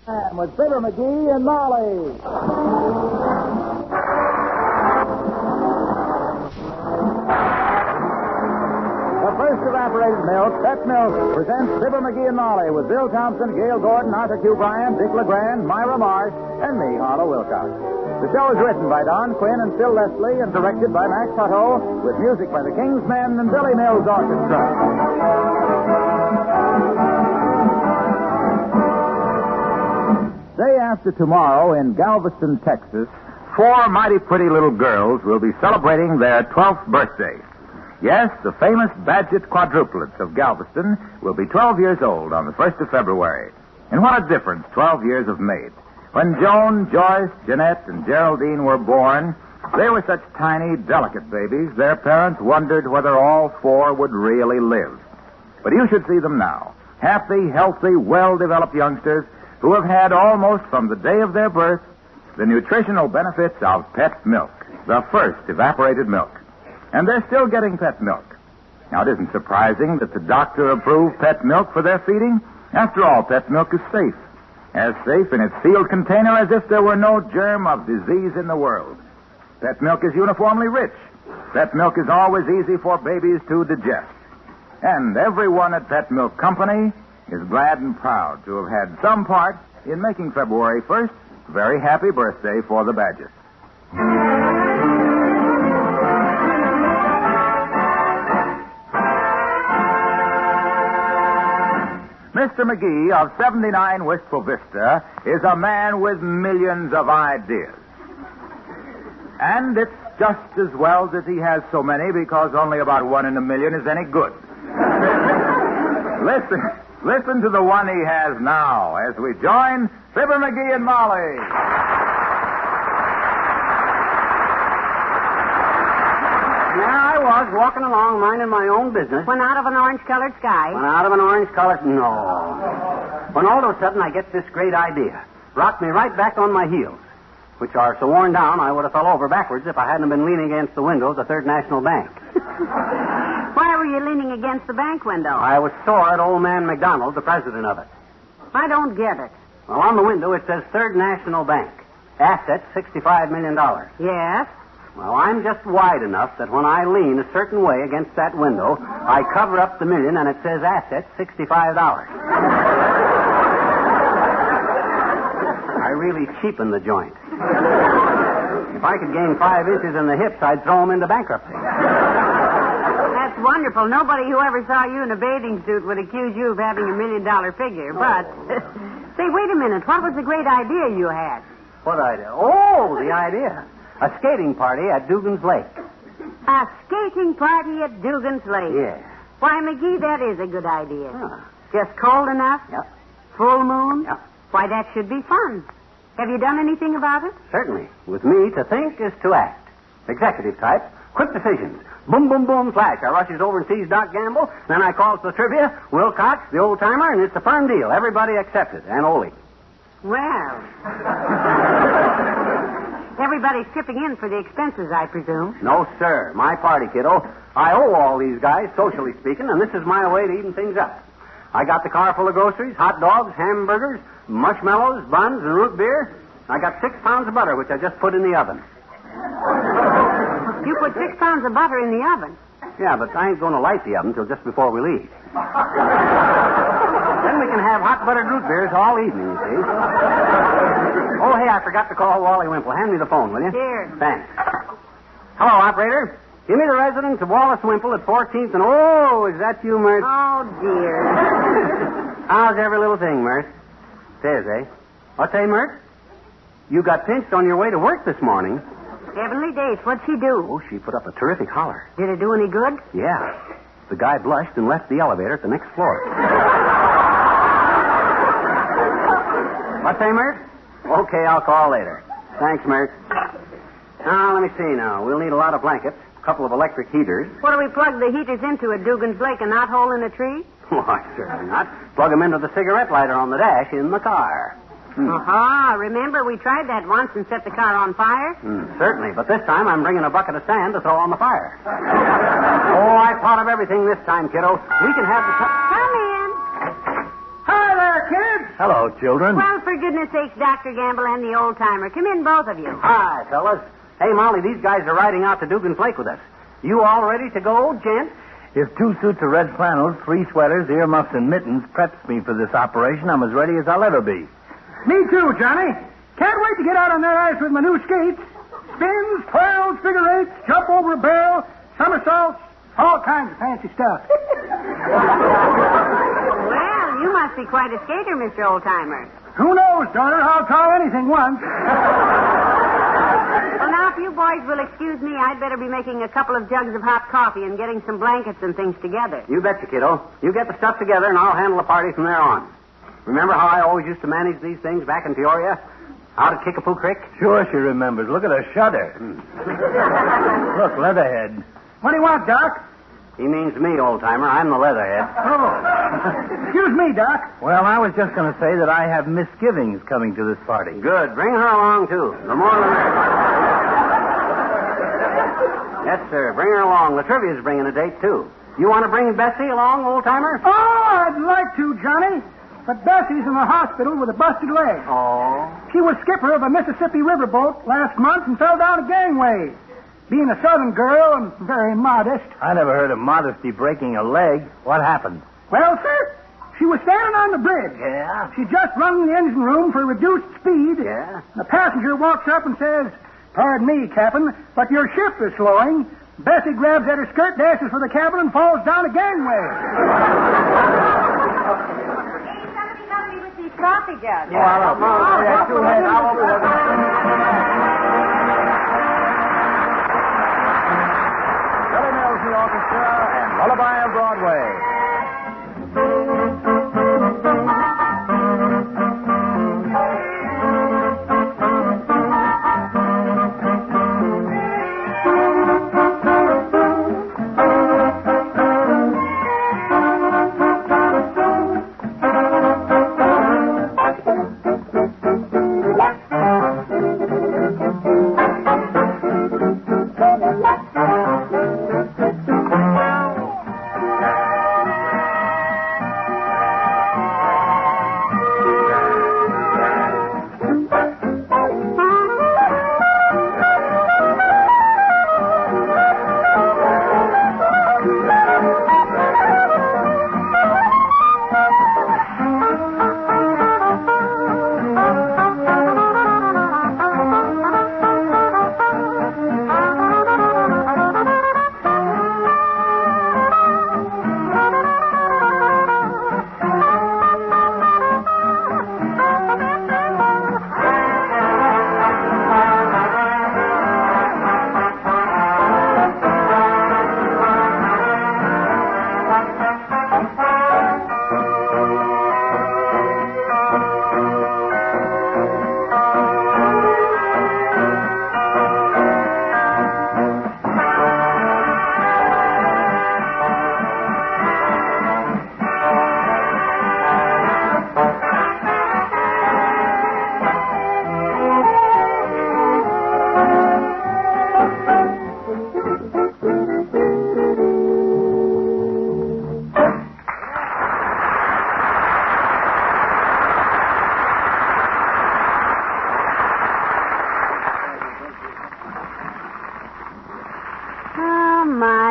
And with Fibber, McGee, and Molly. The first evaporated milk, Pet Milk, presents Fibber, McGee, and Molly with Bill Thompson, Gail Gordon, Arthur Q. Bryan, Dick LeGrand, Myra Marsh, and me, Harlow Wilcox. The show is written by Don Quinn and Phil Leslie and directed by Max Hutto with music by the King's Men and Billy Mills Orchestra. Day after tomorrow in Galveston, Texas, 4 mighty pretty little girls will be celebrating their 12th birthday. Yes, the famous Badgett quadruplets of Galveston will be 12 years old on the 1st of February. And what a difference 12 years have made. When Joan, Joyce, Jeanette, and Geraldine were born, they were such tiny, delicate babies, their parents wondered whether all 4 would really live. But you should see them now. Happy, healthy, well-developed youngsters who have had almost from the day of their birth the nutritional benefits of Pet Milk, the first evaporated milk. And they're still getting Pet Milk. Now, it isn't surprising that the doctor approved Pet Milk for their feeding. After all, Pet Milk is safe. As safe in its sealed container as if there were no germ of disease in the world. Pet Milk is uniformly rich. Pet Milk is always easy for babies to digest. And everyone at Pet Milk Company is glad and proud to have had some part in making February 1st a very happy birthday for the Badgers. Mr. McGee of 79 Wistful Vista is a man with millions of ideas. And it's just as well that he has so many because only about 1 in a million is any good. Listen to the one he has now as we join Fibber, McGee, and Molly. There I was, walking along, minding my own business. When out of an orange-colored sky. When out of an orange-colored... No. When all of a sudden I get this great idea. Rocked me right back on my heels, which are so worn down I would have fell over backwards if I hadn't been leaning against the window of the Third National Bank. Why were you leaning against the bank window? I was sore at old man McDonald, the president of it. I don't get it. Well, on the window it says Third National Bank. Assets, $65 million. Yes? Well, I'm just wide enough that when I lean a certain way against that window, I cover up the million and it says assets, $65. I really cheapen the joint. If I could gain 5 inches in the hips, I'd throw them into bankruptcy. That's wonderful. Nobody who ever saw you in a bathing suit would accuse you of having $1 million figure. But, say, wait a minute. What was the great idea you had? What idea? Oh, the idea. A skating party at Dugans Lake. A skating party at Dugans Lake? Yeah. Why, McGee, that is a good idea. Huh. Just cold enough? Yep. Full moon? Yep. Why, that should be fun. Have you done anything about it? Certainly. With me, to think is to act. Executive type. Quick decisions. Boom, boom, boom, flash. I rushes over and sees Doc Gamble. Then I calls the trivia, Wilcox, the old-timer, and it's a firm deal. Everybody accepted. And Ole. Well. Everybody's chipping in for the expenses, I presume. No, sir. My party, kiddo. I owe all these guys, socially speaking, and this is my way to even things up. I got the car full of groceries, hot dogs, hamburgers, marshmallows, buns, and root beer. I got 6 pounds of butter, which I just put in the oven. You put 6 pounds of butter in the oven? Yeah, but I ain't going to light the oven till just before we leave. Then we can have hot buttered root beers all evening, you see. Oh, hey, I forgot to call Wally Wimple. Hand me the phone, will you? Here. Thanks. Hello, operator. Give me the residence of Wallace Wimple at 14th and... Oh, is that you, Mert? Oh, dear. How's every little thing, Mert? Says, eh? What's say, Mert? You got pinched on your way to work this morning. Heavenly days, what'd she do? Oh, she put up a terrific holler. Did it do any good? Yeah. The guy blushed and left the elevator at the next floor. What's say, Mert? Okay, I'll call later. Thanks, Mert. Now, let me see now. We'll need a lot of blankets, a couple of electric heaters. What do we plug the heaters into at Dugans Lake, a knothole in a tree? Why, certainly not. Plug them into the cigarette lighter on the dash in the car. Aha, remember we tried that once and set the car on fire? Certainly, but this time I'm bringing a bucket of sand to throw on the fire. Oh, I thought of everything this time, kiddo. We can have the... Come in. Hi there, kids. Hello, children. Well, for goodness sakes, Dr. Gamble and the old-timer. Come in, both of you. Hi, fellas. Hey, Molly, these guys are riding out to Dugans Lake with us. You all ready to go, gents? If 2 suits of red flannels, 3 sweaters, earmuffs, and mittens preps me for this operation, I'm as ready as I'll ever be. Me too, Johnny. Can't wait to get out on that ice with my new skates. Spins, twirls, figure eights, jump over a barrel, somersaults, all kinds of fancy stuff. Well, you must be quite a skater, Mr. Old-timer. Who knows, daughter? I'll try anything once. Well, now, if you boys will excuse me, I'd better be making a couple of jugs of hot coffee and getting some blankets and things together. You betcha, kiddo. You get the stuff together, and I'll handle the party from there on. Remember how I always used to manage these things back in Peoria? Out at Kickapoo Creek? Sure she remembers. Look at her shudder. Look, Leatherhead. What do you want, Doc? He means me, old-timer. I'm the leatherhead. Oh. Excuse me, Doc. Well, I was just going to say that I have misgivings coming to this party. Good. Bring her along, too. The more the merrier. Yes, sir. Bring her along. Latrevia's bringing a date, too. You want to bring Bessie along, old-timer? Oh, I'd like to, Johnny. But Bessie's in the hospital with a busted leg. Oh. She was skipper of a Mississippi riverboat last month and fell down a gangway. Being a southern girl and very modest. I never heard of modesty breaking a leg. What happened? Well, sir, she was standing on the bridge. Yeah? She just rung the engine room for reduced speed. Yeah? The passenger walks up and says, "Pardon me, Captain, but your ship is slowing." Bessie grabs at her skirt, dashes for the cabin, and falls down a gangway. Hey, somebody help me with these coffee jugs. Yeah, go ahead. I'll open it. Billy Mills, the orchestra, and Lullaby of Broadway.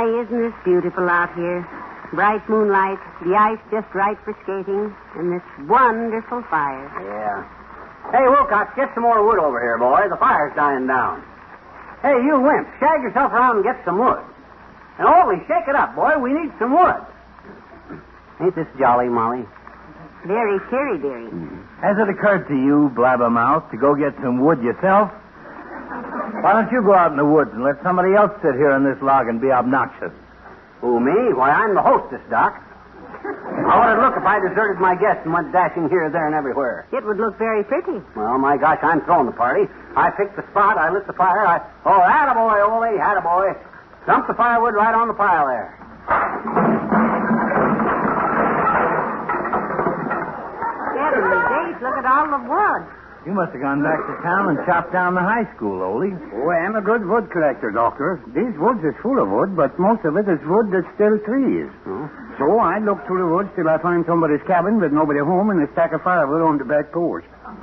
Isn't this beautiful out here? Bright moonlight, the ice just right for skating, and this wonderful fire. Yeah. Hey, Wilcox, get some more wood over here, boy. The fire's dying down. Hey, you wimp, shag yourself around and get some wood. And Ollie, shake it up, boy. We need some wood. Ain't this jolly, Molly? Very cheery, dearie. Has it occurred to you, blabbermouth, to go get some wood yourself? Why don't you go out in the woods and let somebody else sit here on this log and be obnoxious? Who, me? Why, I'm the hostess, Doc. How would it look if I deserted my guests and went dashing here, there, and everywhere? It would look very pretty. Well, my gosh, I'm throwing the party. I picked the spot, I lit the fire, Oh, attaboy, Ole, attaboy. Dump the firewood right on the pile there. Heavenly days, look at all the wood. You must have gone back to town and chopped down the high school, Ole. Oh, I'm a good wood collector, Doctor. These woods is full of wood, but most of it is wood that's still trees. Oh. So I look through the woods till I find somebody's cabin with nobody home and a stack of firewood on the back porch. My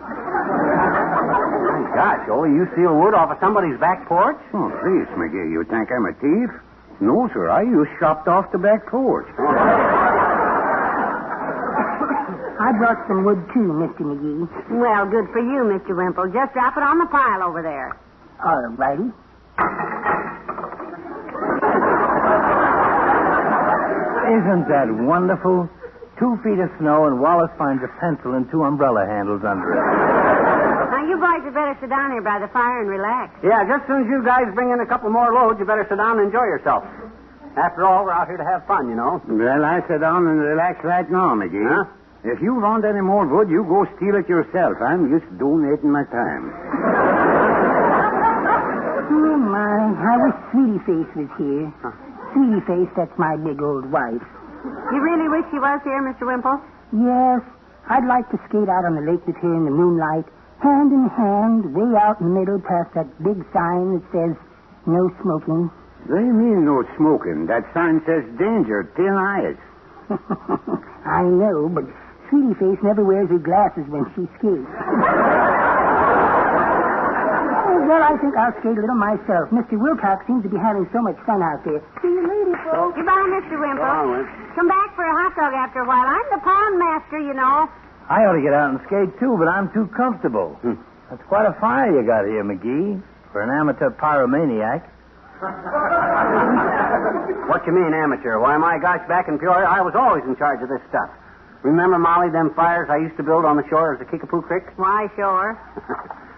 gosh, Ole, you steal wood off of somebody's back porch? Oh, please, McGee, you think I'm a thief? No, sir, I used chopped off the back porch. I brought some wood, too, Mr. McGee. Well, good for you, Mr. Wimple. Just drop it on the pile over there. All righty. Isn't that wonderful? 2 feet of snow, and Wallace finds a pencil and 2 umbrella handles under it. Now, you boys had better sit down here by the fire and relax. Yeah, just as soon as you guys bring in a couple more loads, you better sit down and enjoy yourself. After all, we're out here to have fun, you know. Well, I sit down and relax right now, McGee. Huh? If you want any more wood, you go steal it yourself. I'm just donating my time. Oh, my. I wish Sweetie Face was here. Sweetie Face, that's my big old wife. You really wish she was here, Mr. Wimple? Yes, I'd like to skate out on the lake with her in the moonlight, hand in hand, way out in the middle past that big sign that says, no smoking. They mean no smoking. That sign says danger, thin eyes. I know, but Sweetie Face never wears her glasses when she skates. Well, I think I'll skate a little myself. Mr. Wilcox seems to be having so much fun out there. See you later, folks. Goodbye, Mr. Wimple. Go on, Wimp. Come back for a hot dog after a while. I'm the pond master, you know. I ought to get out and skate, too, but I'm too comfortable. That's quite a fire you got here, McGee, for an amateur pyromaniac. What you mean, amateur? Why, my gosh, back in Peoria, I was always in charge of this stuff. Remember, Molly, them fires I used to build on the shore of the Kickapoo Creek? Why, sure.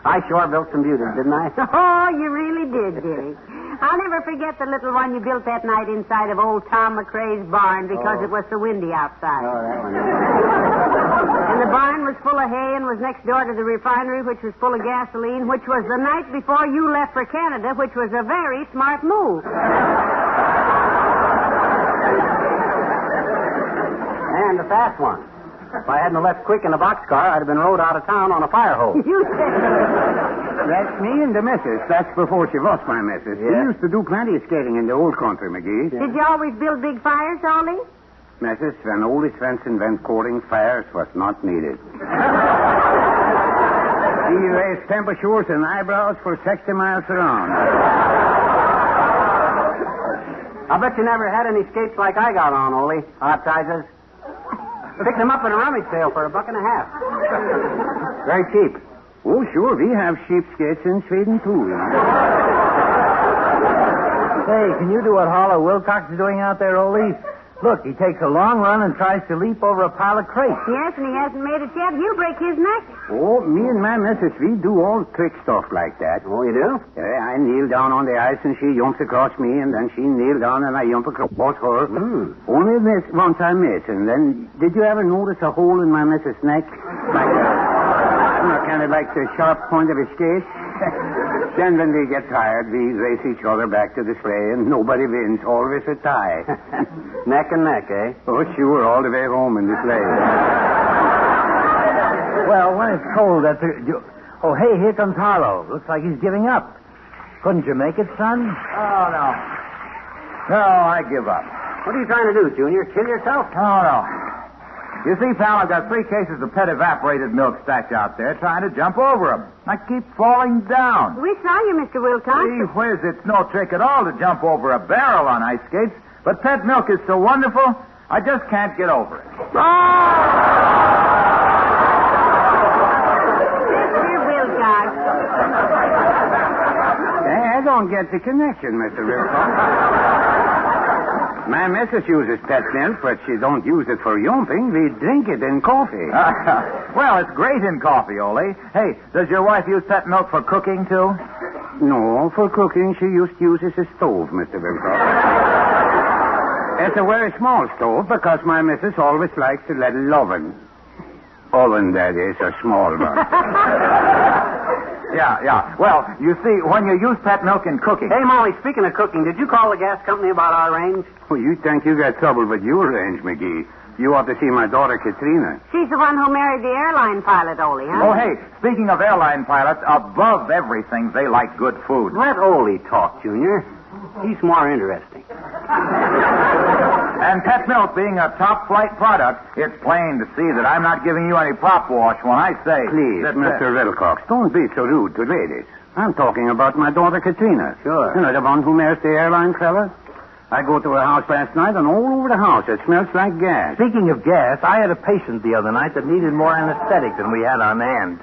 I sure built some beauties, didn't I? Oh, you really did, Jerry. I'll never forget the little one you built that night inside of old Tom McRae's barn because it was so windy outside. Oh, that one. And the barn was full of hay and was next door to the refinery, which was full of gasoline, which was the night before you left for Canada, which was a very smart move. And a fast one. If I hadn't left quick in a boxcar, I'd have been rode out of town on a fire hose. You said That's me and the missus. That's before she was my missus. Yeah. We used to do plenty of skating in the old country, McGee. Did you always build big fires, Ollie? Missus, when Ole Svensson went courting, fires was not needed. He raised temperatures and eyebrows for 60 miles around. I bet you never had any skates like I got on, Ole. Hot sizes. Picked them up at a rummage sale for $1.50. Very cheap. Oh, sure, we have sheep skates in Sweden, too, you know. Hey, can you do what Holler Wilcox is doing out there, Ole? Look, he takes a long run and tries to leap over a pile of crates. Yes, and he hasn't made it yet. He'll break his neck. Oh, me and my missus, we do all trick stuff like that. Oh, you do? I kneel down on the ice and she jumps across me, and then she kneel down and I jump across her. Only this once I miss, and then did you ever notice a hole in my missus' neck? Like kind of like the sharp point of a skate? Then when we get tired, we race each other back to the sleigh, and nobody wins. Always a tie. Neck and neck, eh? Oh, sure, all the way home in the sleigh. Well, when it's cold, that's... Oh, hey, here comes Harlow. Looks like he's giving up. Couldn't you make it, son? Oh, no. No, I give up. What are you trying to do, Junior? Kill yourself? Oh, no. You see, pal, I've got 3 cases of pet evaporated milk stacked out there trying to jump over them. I keep falling down. We saw you, Mr. Wilcox. Gee whiz, it's no trick at all to jump over a barrel on ice skates, but pet milk is so wonderful, I just can't get over it. Mr. Wilcox. I don't get the connection, Mr. Wilcox. My missus uses pet milk, but she don't use it for yumping. We drink it in coffee. Well, it's great in coffee, Ole. Hey, does your wife use pet milk for cooking, too? No, for cooking, she uses a stove, Mr. Wilcox. It's a very small stove because my missus always likes a little oven. Oven, that is, a small one. Yeah. Well, you see, when you use pet milk in cooking... Hey, Molly, speaking of cooking, did you call the gas company about our range? Well, you think you got trouble with your range, McGee. You ought to see my daughter, Katrina. She's the one who married the airline pilot, Ole, huh? Oh, hey, speaking of airline pilots, above everything, they like good food. Let Ole talk, Junior. He's more interesting. And Pet Milk being a top-flight product, it's plain to see that I'm not giving you any prop wash when I say... Please, that, Mr. Wilcox, don't be so rude to ladies. I'm talking about my daughter, Katrina. Sure. You know, the one who marries the airline fella? I go to her house last night, and all over the house it smells like gas. Speaking of gas, I had a patient the other night that needed more anesthetic than we had on hand.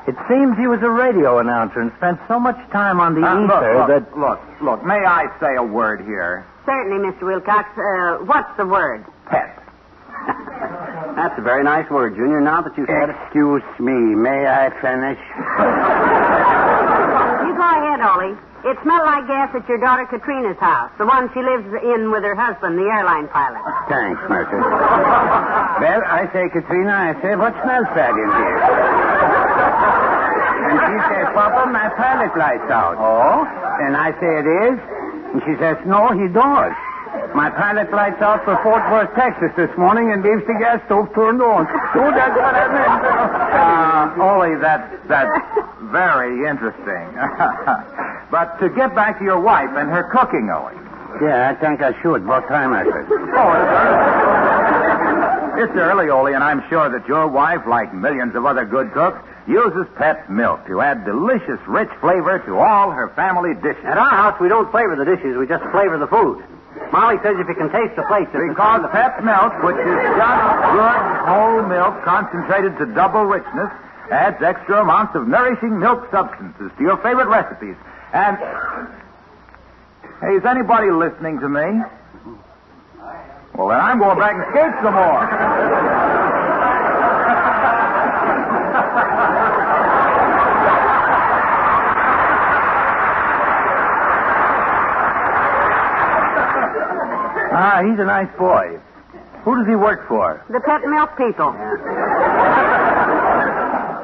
It seems he was a radio announcer and spent so much time on the ether that... Look, may I say a word here? Certainly, Mr. Wilcox. What's the word? Pet. That's a very nice word, Junior, now that you said it. Excuse me, may I finish? You go ahead, Ole. It smelled like gas at your daughter Katrina's house, the one she lives in with her husband, the airline pilot. Thanks, Mercer. Well, I say, Katrina, what smells bad in here? And she says, Papa, my pilot light's out. Oh? And I say, it is? And she says, no, he does. My pilot light's out for Fort Worth, Texas this morning and leaves the gas stove turned on. So that's what I meant. Ole, that's very interesting. But to get back to your wife and her cooking, Ole. Yeah, I think I should. What time is it? It's early, Ole, and I'm sure that your wife, like millions of other good cooks, uses Pet Milk to add delicious, rich flavor to all her family dishes. At our house, we don't flavor the dishes. We just flavor the food. Molly says if you can taste the plates... Because Pet Milk, which is just good whole milk concentrated to double richness, adds extra amounts of nourishing milk substances to your favorite recipes. And... Hey, is anybody listening to me? Well, then I'm going back and skate some more. He's a nice boy. Who does he work for? The Pet Milk people.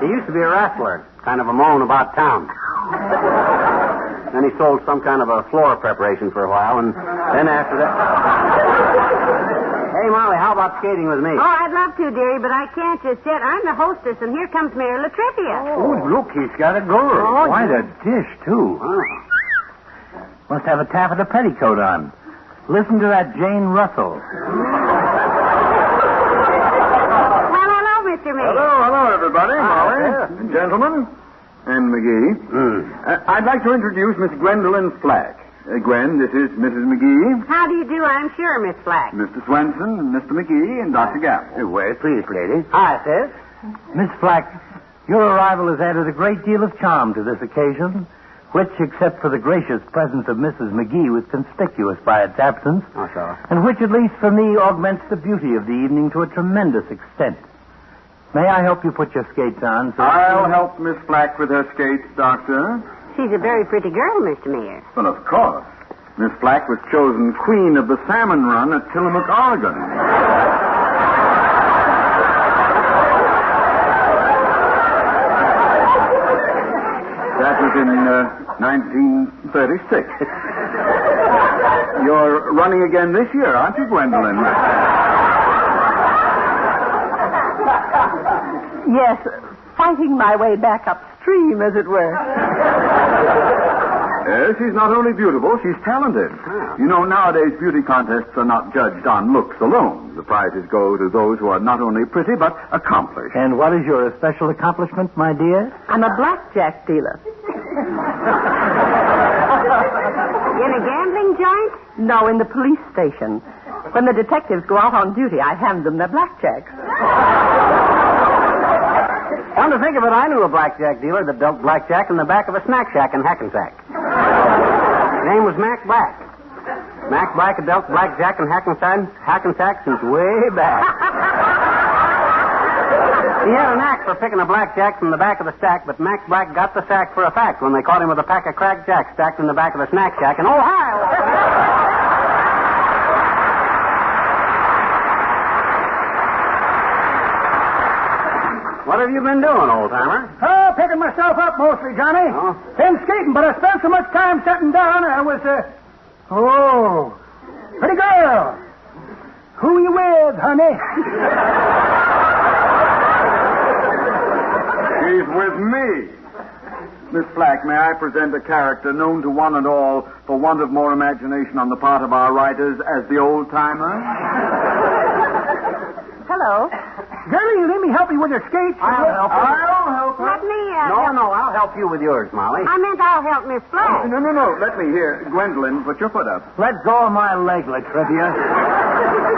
He used to be a wrestler, kind of a moan about town. Then he sold some kind of a floor preparation for a while, and then after that... Hey, Molly, how about skating with me? Oh, I'd love to, dearie, but I can't just yet. I'm the hostess, and here comes Mayor Latrivia. Oh, look, he's got a girl. Quite a dish, too. Oh. Must have a taffeta petticoat on. Listen to that Jane Russell. Well, hello, Mr. Mayor. Hello, everybody. Molly, and gentlemen, and McGee. I'd like to introduce Miss Gwendolyn Flack. Gwen, this is Mrs. McGee. How do you do, I'm sure, Miss Flack. Mr. Swenson, and Mr. McGee, and Dr. Gamble. Well, please, lady. Hi, sis. Miss Flack, your arrival has added a great deal of charm to this occasion, which, except for the gracious presence of Mrs. McGee, was conspicuous by its absence, and which, at least for me, augments the beauty of the evening to a tremendous extent. May I help you put your skates on, sir? I'll help Miss Flack with her skates, Doctor. She's a very pretty girl, Mr. Mayor. Well, of course. Miss Flack was chosen queen of the salmon run at Tillamook, Oregon. That was in 1936. You're running again this year, aren't you, Gwendolyn? Yes, fighting my way back upstream, as it were. Yes, she's not only beautiful, she's talented. You know, nowadays beauty contests are not judged on looks alone. The prizes go to those who are not only pretty, but accomplished. And what is your special accomplishment, my dear? I'm a blackjack dealer. In a gambling joint? No, in the police station. When the detectives go out on duty, I hand them their blackjacks. Come to think of it, I knew a blackjack dealer that dealt blackjack in the back of a snack shack in Hackensack. His name was Mac Black. Mac Black had dealt blackjack in Hackensack since way back. He had a knack for picking a blackjack from the back of the stack, but Mac Black got the sack for a fact when they caught him with a pack of cracked jacks stacked in the back of the snack shack in Ohio. What have you been doing, old-timer? Oh, picking myself up mostly, Johnny. Oh? Been skating, but I spent so much time sitting down, I was, pretty girl. Who you with, honey? She's with me. Miss Flack, may I present a character known to one and all, for want of more imagination on the part of our writers, as the old-timer? Hello. Girlie, let me help you with your skates. I'll help her. Let me, No, I'll help you with yours, Molly. I meant I'll help Miss Flack. No. Let me hear. Gwendolyn, put your foot up. Let go of my leg, Latrivia.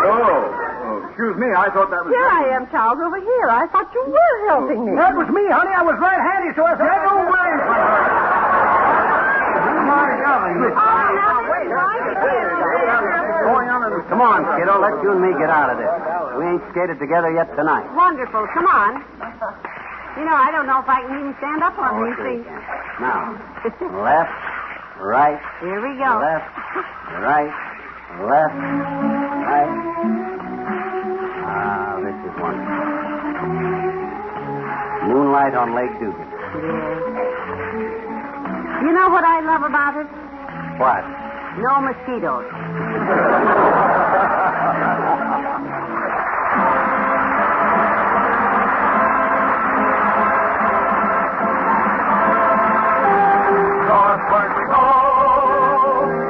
Oh, excuse me. I thought that was... Here I am, Charles, over here. I thought you were helping me. That was me, honey. I was right-handed, so I said, no way. Come on, kiddo. Let's you and me get out of this. We ain't skated together yet tonight. Wonderful. Come on. You know, I don't know if I can even stand up on these things. Now, left, right, Here we go. left, right, left, right. Ah, this is wonderful. Moonlight on Lake Dugan. You know what I love about it? What? No mosquitoes. Northward we go,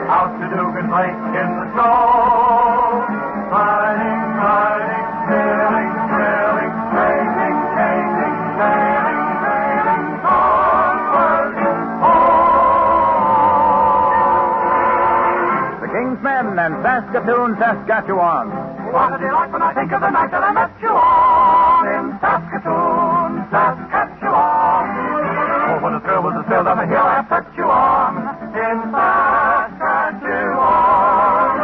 out to Dugan Lake in the snow. Riding, riding, sailing, thrilling, sailing, sailing, sailing, sailing, northward home. The King's Men and Saskatoon, Saskatchewan. What a delight when I think of the night that I met you on in Saskatoon, Saskatchewan. Oh, what a thrill was the thrill on the hill I set you on in Saskatchewan.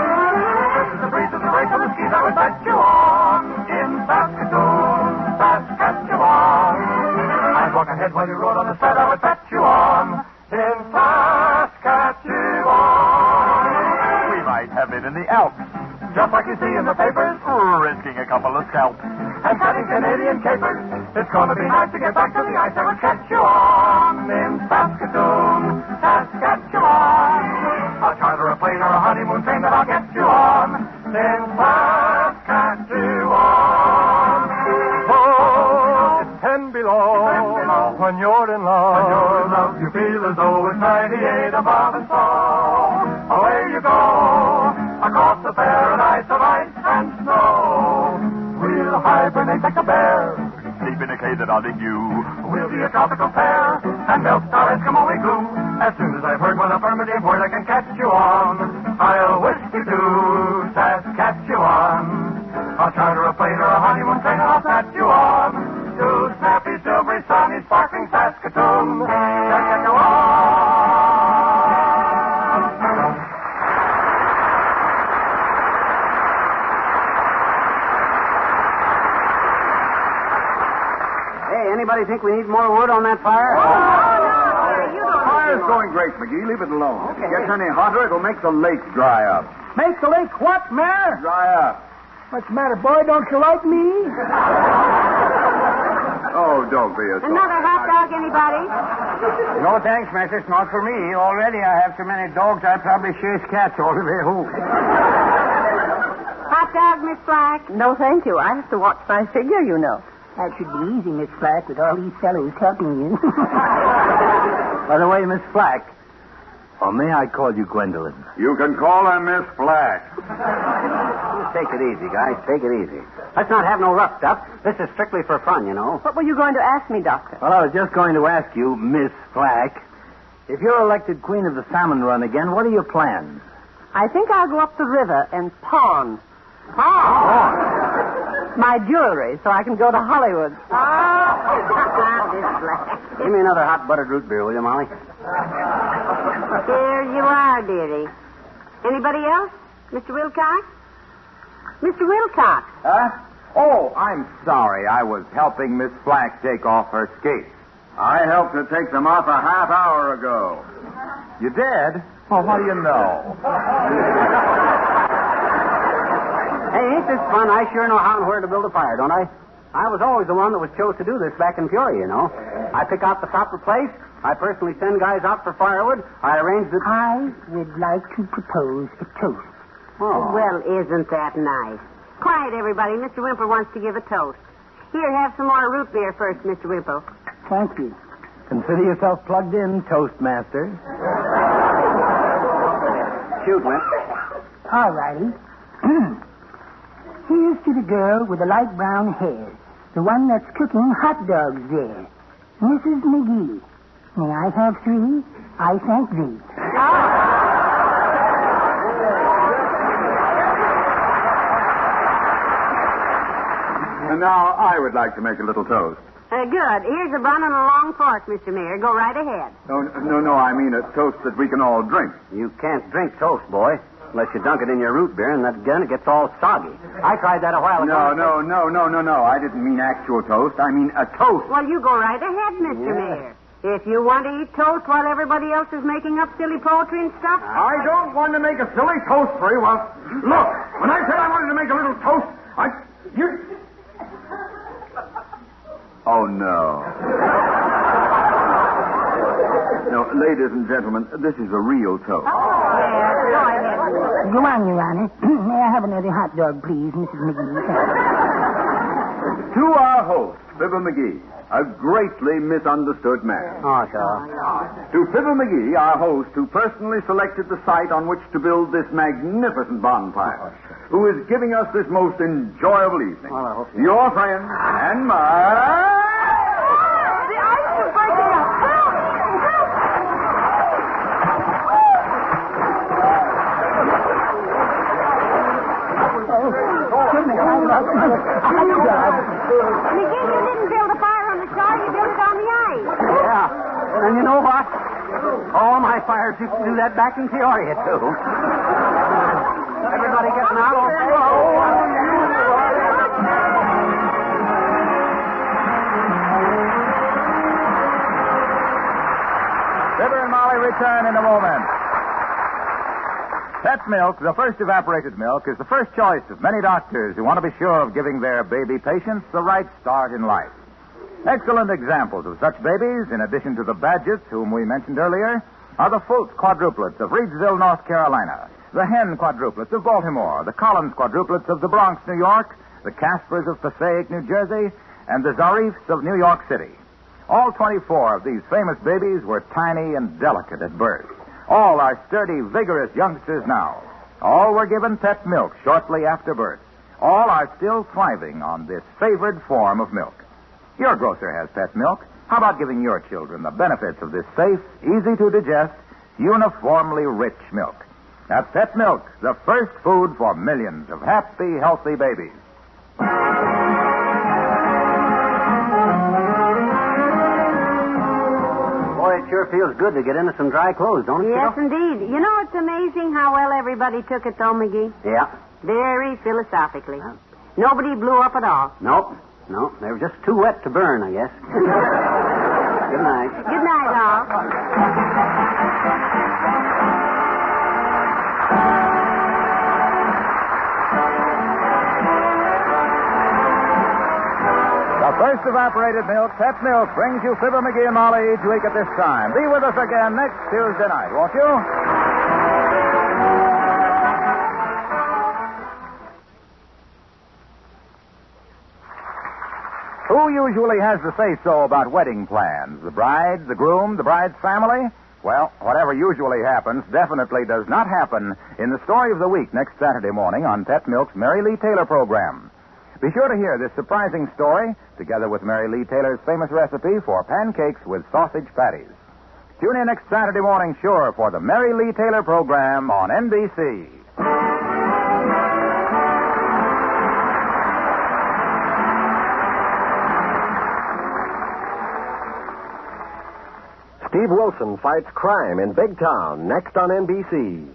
This is the breeze of the break of the skis I would set you on in Saskatoon, Saskatchewan. I'd walk ahead while you rode on the sled I would set you on in Saskatchewan. We might have it in the Alps, just like you see in the papers, risking a couple of scalps and cutting Canadian capers. It's going to be nice to get back to the ice. I would catch you on in Saskatoon, Saskatchewan. I'll charter a plane or a honeymoon train that I'll get you on in Saskatchewan. Oh, it's 10 below when you're in love. When you're in love, you feel as though it's 98 above, and so away you go across the paradise of ice and snow. We'll hibernate like a bear, sleep in a cave that I'll dig you. We'll be a tropical pair and melt our Eskimo igloo. As soon as I've heard one affirmative word, I can catch you on. I'll whisk you to Saskatchewan. I'll charter a plane or a honeymoon train and I'll snatch you on to snappy, silvery, sunny, sparkling Saskatoon, Saskatchewan. Anybody think we need more wood on that fire? Fire's going great, McGee. Leave it alone. If it gets any hotter, it'll make the lake dry up. Make the lake what, Mayor? Dry up. What's the matter, boy? Don't you like me? Oh, don't be a sore. Another hot dog, anybody? No thanks, Missus. Not for me. Already I have so many dogs I'd probably chase cats all the way home. Hot dog, Miss Black? No, thank you. I have to watch my figure, you know. That should be easy, Miss Flack, with all these fellows helping you. By the way, Miss Flack, or may I call you Gwendolyn? You can call her Miss Flack. Take it easy, guys. Take it easy. Let's not have no rough stuff. This is strictly for fun, you know. What were you going to ask me, Doctor? Well, I was just going to ask you, Miss Flack, if you're elected Queen of the Salmon Run again, what are your plans? I think I'll go up the river and pawn my jewelry so I can go to Hollywood. Miss Black. Give me another hot buttered root beer, will you, Molly? Here you are, dearie. Anybody else? Mr. Wilcox? Mr. Wilcox. Huh? Oh, I'm sorry. I was helping Miss Flack take off her skates. I helped her take them off a half hour ago. You did? Well, what do you know? Hey, ain't this fun? I sure know how and where to build a fire, don't I? I was always the one that was chose to do this back in Peoria, you know. I pick out the proper place. I personally send guys out for firewood. I arrange the... I would like to propose a toast. Oh. Well, isn't that nice? Quiet, everybody. Mr. Wimple wants to give a toast. Here, have some more root beer first, Mr. Wimple. Thank you. Consider yourself plugged in, Toastmaster. Shoot, Wimp. All righty. Here's to the girl with the light brown hair, the one that's cooking hot dogs there. Mrs. McGee. May I have 3? I thank thee. And now I would like to make a little toast. Good. Here's a bun and a long fork, Mr. Mayor. Go right ahead. No, I mean a toast that we can all drink. You can't drink toast, boy, unless you dunk it in your root beer, and that gun, it gets all soggy. I tried that a while ago. No. I didn't mean actual toast. I mean a toast. Well, you go right ahead, Mr. Mayor. If you want to eat toast while everybody else is making up silly poetry and stuff. I don't want to make a silly toast for you. Well, look, when I said I wanted to make a little toast, Oh, no. No, ladies and gentlemen, this is a real toast. Yes, go ahead. Go on, Your Honor. May I have another hot dog, please, Mrs. McGee? To our host, Fibber McGee, a greatly misunderstood man. Oh, sure. To Fibber McGee, our host, who personally selected the site on which to build this magnificent bonfire, who is giving us this most enjoyable evening. Well, I hope so. Your friend and mine. The ice is breaking up. Help! Help! Goodness, I love hot dogs. McGee, you didn't build a fire on the char. You built it on the ice. Yeah. And you know what? All my fires used to do that back in Peoria, too. Everybody getting out? Fibber and Molly return in a moment. Pet milk, the first evaporated milk, is the first choice of many doctors who want to be sure of giving their baby patients the right start in life. Excellent examples of such babies, in addition to the Badgetts, whom we mentioned earlier, are the Fultz quadruplets of Reidsville, North Carolina, the Hen quadruplets of Baltimore, the Collins quadruplets of the Bronx, New York, the Caspers of Passaic, New Jersey, and the Zarifs of New York City. All 24 of these famous babies were tiny and delicate at birth. All are sturdy, vigorous youngsters now. All were given pet milk shortly after birth. All are still thriving on this favored form of milk. Your grocer has pet milk. How about giving your children the benefits of this safe, easy to digest, uniformly rich milk? That's pet milk, the first food for millions of happy, healthy babies. Boy, it sure feels good to get into some dry clothes, don't it, Yes, kiddo? indeed. You know, it's amazing how well everybody took it, though, McGee. Yeah. Very philosophically. Nobody blew up at all. Nope. No, they were just too wet to burn, I guess. Good night. Good night, all. The first evaporated milk, pet milk, brings you Fibber, McGee, and Molly each week at this time. Be with us again next Tuesday night, won't you? Who usually has the say-so about wedding plans? The bride, the groom, the bride's family? Well, whatever usually happens definitely does not happen in the story of the week next Saturday morning on Pet Milk's Mary Lee Taylor program. Be sure to hear this surprising story, together with Mary Lee Taylor's famous recipe for pancakes with sausage patties. Tune in next Saturday morning, sure, for the Mary Lee Taylor program on NBC. Steve Wilson fights crime in Big Town, next on NBC.